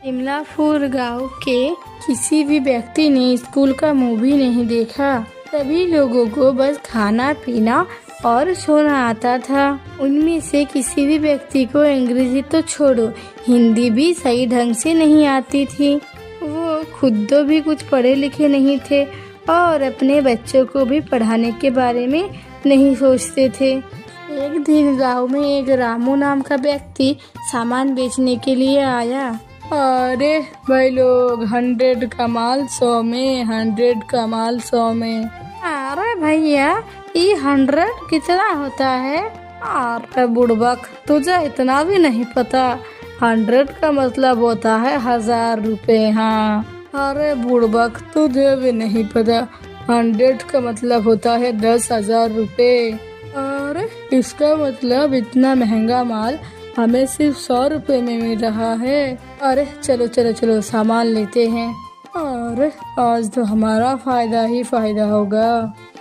शिमलापुर गांव के किसी भी व्यक्ति ने स्कूल का मूवी नहीं देखा। सभी लोगों को बस खाना पीना और सोना आता था। उनमें से किसी भी व्यक्ति को अंग्रेजी तो छोड़ो, हिंदी भी सही ढंग से नहीं आती थी। वो खुद तो भी कुछ पढ़े लिखे नहीं थे और अपने बच्चों को भी पढ़ाने के बारे में नहीं सोचते थे। एक दिन गांव में एक रामू नाम का व्यक्ति सामान बेचने के लिए आया। अरे भाई लोग, 100 का माल 100 में, 100 का माल 100 में। अरे भैया, ये 100 कितना होता है? अरे बुड़बक, तुझे इतना भी नहीं पता? 100 का मतलब होता है 1000 रुपए। हाँ, अरे बुड़बक, तुझे भी नहीं पता? 100 का मतलब होता है 10,000 रुपए। अरे इसका मतलब इतना महंगा माल हमें सिर्फ 100 रुपए में मिल रहा है। अरे चलो चलो चलो, सामान लेते हैं। अरे आज तो हमारा फायदा ही फायदा होगा।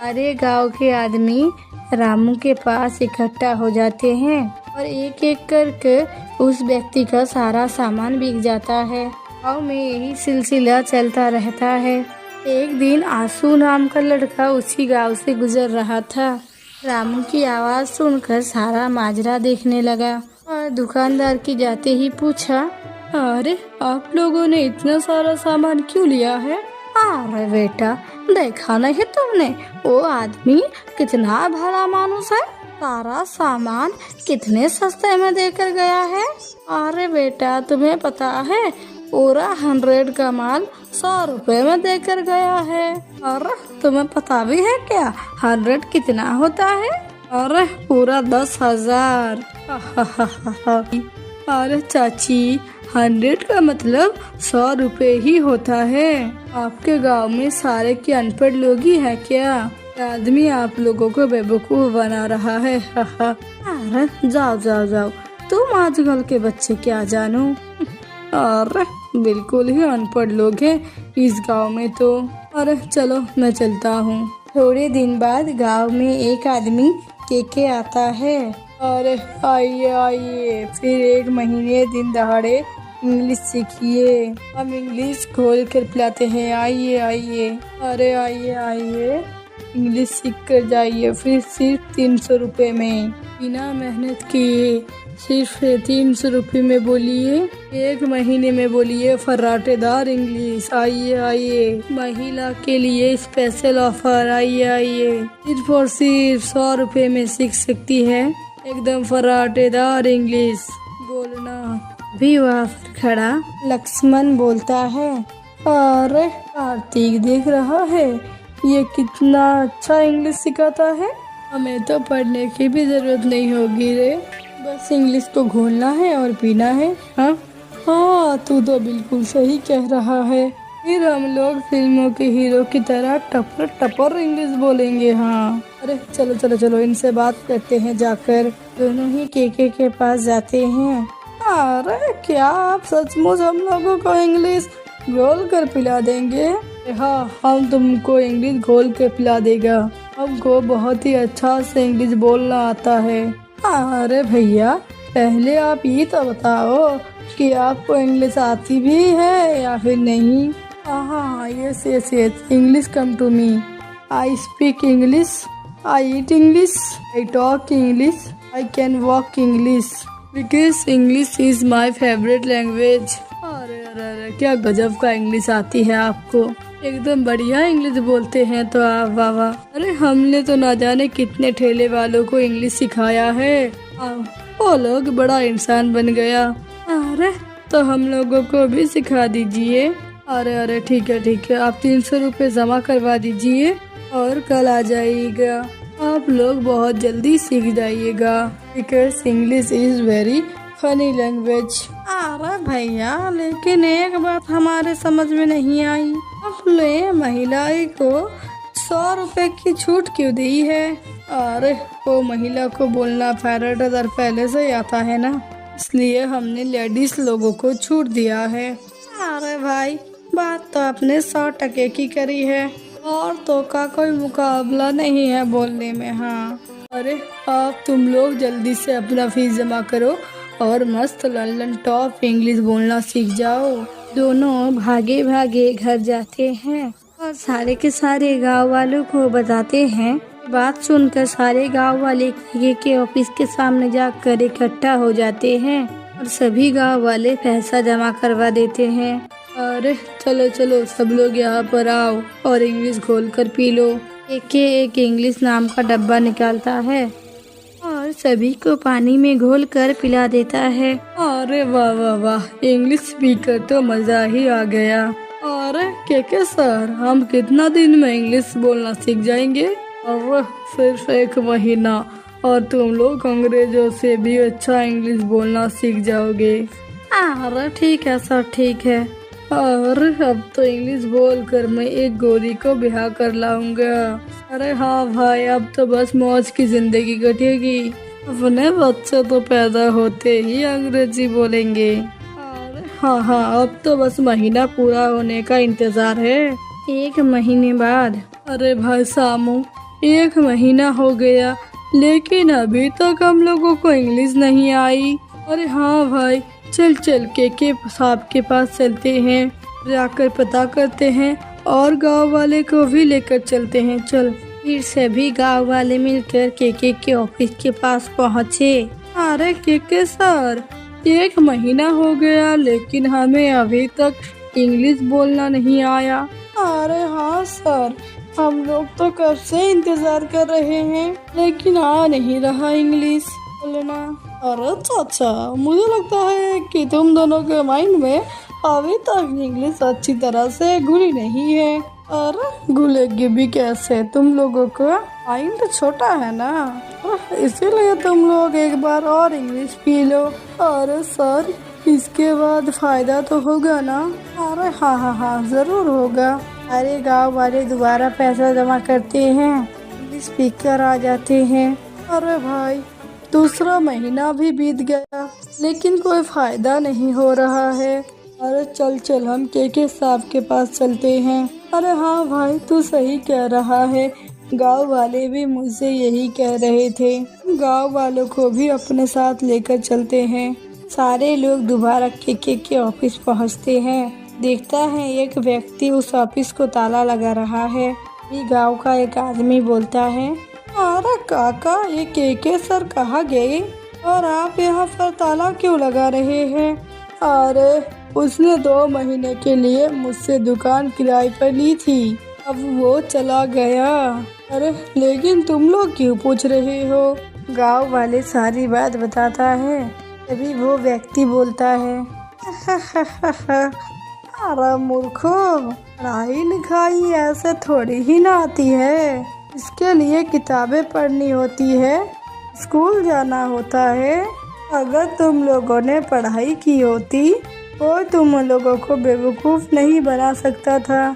अरे गांव के आदमी रामू के पास इकट्ठा हो जाते हैं और एक एक करके उस व्यक्ति का सारा सामान बिक जाता है। गांव में यही सिलसिला चलता रहता है। एक दिन आंसू नाम का लड़का उसी गांव से गुजर रहा था। रामू की आवाज सुनकर सारा माजरा देखने लगा और दुकानदार की जाते ही पूछा, अरे आप लोगों ने इतना सारा सामान क्यों लिया है? अरे बेटा, देखा नहीं तुमने? वो आदमी कितना भला मानुस है, सारा सामान कितने सस्ते में देकर गया है। अरे बेटा, तुम्हें पता है पूरा 100 का माल 100 रुपए में देकर गया है। अरे तुम्हें पता भी है क्या 100 कितना होता है? अरे पूरा 10,000। अरे चाची, 100 का मतलब 100 रुपए ही होता है। आपके गांव में सारे के अनपढ़ लोग ही है क्या? आदमी आप लोगों को बेवकूफ बना रहा है। अरे जाओ जाओ जाओ, तुम आजकल के बच्चे क्या जानो। अरे बिल्कुल ही अनपढ़ लोग हैं इस गांव में तो। अरे चलो मैं चलता हूँ। थोड़े दिन बाद गांव में एक आदमी के आता है। अरे आइए आइए, फिर एक महीने दिन दहाड़े इंग्लिश सीखिए। हम इंग्लिश खोल कर पिलाते हैं, आइए आइए। अरे आइए आइए, इंग्लिश सीख कर जाइए, फिर सिर्फ 300 रुपए में, बिना मेहनत किए सिर्फ 300 रुपए में बोलिए। एक महीने में बोलिए फर्राटेदार इंग्लिश। आइए आइए, महिला के लिए स्पेशल ऑफर, आइए आइए। सिर्फ और सिर्फ 100 रुपए में सीख सकती है एकदम फर्राटेदार इंग्लिश बोलना। भी वहाँ पर खड़ा लक्ष्मण बोलता है, अरे कार्तिक देख रहा है, ये कितना अच्छा इंग्लिश सिखाता है। हमें तो पढ़ने की भी जरूरत नहीं होगी रे, बस इंग्लिश को घोलना है और पीना है। हाँ हाँ, तू तो बिल्कुल सही कह रहा है। फिर हम लोग फिल्मों के हीरो की तरह टपर टपर इंग्लिश बोलेंगे। हाँ, अरे चलो चलो चलो, इनसे बात करते हैं जाकर। दोनों ही के पास जाते हैं। अरे क्या आप सचमुच हम लोगों को इंग्लिश घोल कर पिला देंगे? हाँ, हम तुमको इंग्लिश घोल कर पिला देगा। हमको बहुत ही अच्छा से इंग्लिश बोलना आता है। अरे भैया, पहले आप ये तो बताओ कि आपको इंग्लिश आती भी है या फिर नहीं? हाँ, yes yes yes, English come to me. I speak English, I eat English, I talk English, I can walk English, because English is my favourite language. अरे अरे अरे, क्या गजब का इंग्लिश आती है आपको, एकदम बढ़िया इंग्लिश बोलते हैं तो आप। वाह वाह। अरे हमने तो ना जाने कितने ठेले वालों को इंग्लिश सिखाया है, वो लोग बड़ा इंसान बन गया। अरे तो हम लोगों को भी सिखा दीजिए। अरे अरे ठीक है, आप 300 रुपए जमा करवा दीजिए और कल आ जाइएगा। आप लोग बहुत जल्दी सीख जाइएगा, because English is very funny language. अरे भैया, लेकिन एक बात हमारे समझ में नहीं आई, आपने महिलाएं को 100 रुपए की छूट क्यों दी है? अरे वो महिला को बोलना फर्राटेदार पहले से ही आता है ना, इसलिए हमने लेडीज लोगों को छूट दिया है। अरे भाई, बात तो आपने 100% की करी है, और तो का कोई मुकाबला नहीं है बोलने में। हाँ, अरे आप तुम लोग जल्दी से अपना फीस जमा करो और मस्त लल्लन टॉप इंग्लिश बोलना सीख जाओ। दोनों भागे भागे घर जाते हैं और सारे के सारे गांव वालों को बताते हैं। बात सुनकर सारे गांव वाले केके के ऑफिस के सामने जाकर इकट्ठा हो जाते हैं और सभी गांव वाले पैसा जमा करवा देते हैं। अरे चलो चलो सब लोग यहाँ पर आओ और इंग्लिश घोल कर पी लो। केके एक इंग्लिश नाम का डब्बा निकालता है और सभी को पानी में घोल कर पिला देता है। अरे वाह वाह वाह, इंग्लिश पीकर तो मजा ही आ गया। अरे केके सर, हम कितना दिन में इंग्लिश बोलना सीख जाएंगे? अरे सिर्फ 1 महीना और तुम लोग अंग्रेजों से भी अच्छा इंग्लिश बोलना सीख जाओगे। अरे ठीक है सर, ठीक है। और अब तो इंग्लिश बोलकर मैं एक गोरी को ब्याह कर लाऊंगा। अरे हाँ भाई, अब तो बस मौज की जिंदगी कटेगी। अपने बच्चे तो पैदा होते ही अंग्रेजी बोलेंगे। अरे हाँ हाँ, अब तो बस महीना पूरा होने का इंतजार है। 1 महीने बाद। अरे भाई सामू, 1 महीना हो गया लेकिन अभी तक हम लोगों को इंग्लिश नहीं आई। अरे हाँ भाई, चल चल केके साहब के पास चलते हैं, जाकर पता करते हैं और गांव वाले को भी लेकर चलते हैं। चल। फिर सभी गांव वाले मिलकर केके के ऑफिस के पास पहुँचे। अरे केके सर, 1 महीना हो गया लेकिन हमें अभी तक इंग्लिश बोलना नहीं आया। अरे हाँ सर, हम लोग तो कब से इंतजार कर रहे हैं लेकिन आ नहीं रहा इंग्लिश बोलना। अरे चाचा, मुझे लगता है कि तुम दोनों के माइंड में अभी तक इंग्लिश अच्छी तरह से घुली नहीं है। अरे घुलेगी भी कैसे, तुम लोगों का माइंड छोटा है ना, इसीलिए तुम लोग एक बार और इंग्लिश पी लो। अरे सर, इसके बाद फायदा तो होगा ना? अरे हाँ हाँ हाँ, जरूर होगा। अरे गांव वाले दोबारा पैसा जमा करते हैं, इंग्लिश स्पीकर आ जाते हैं। अरे भाई, दूसरा महीना भी बीत गया लेकिन कोई फायदा नहीं हो रहा है। अरे चल चल, हम केके साहब के पास चलते हैं। अरे हाँ भाई, तू सही कह रहा है, गांव वाले भी मुझसे यही कह रहे थे। गांव वालों को भी अपने साथ लेकर चलते हैं। सारे लोग दोबारा केके के ऑफिस पहुंचते हैं। देखता है एक व्यक्ति उस ऑफिस को ताला लगा रहा है। गांव का एक आदमी बोलता है, अरे काका, ये केके सर कहाँ गए और आप यहाँ पर ताला क्यों लगा रहे हैं? अरे उसने 2 महीने के लिए मुझसे दुकान किराए पर ली थी, अब वो चला गया। अरे लेकिन तुम लोग क्यों पूछ रहे हो? गांव वाले सारी बात बताता है। तभी वो व्यक्ति बोलता है, अरे मूर्खो, पढ़ाई लिखाई ऐसे थोड़ी ही ना आती है, इसके लिए किताबें पढ़नी होती है, स्कूल जाना होता है। अगर तुम लोगों ने पढ़ाई की होती तो तुम लोगों को बेवकूफ़ नहीं बना सकता था।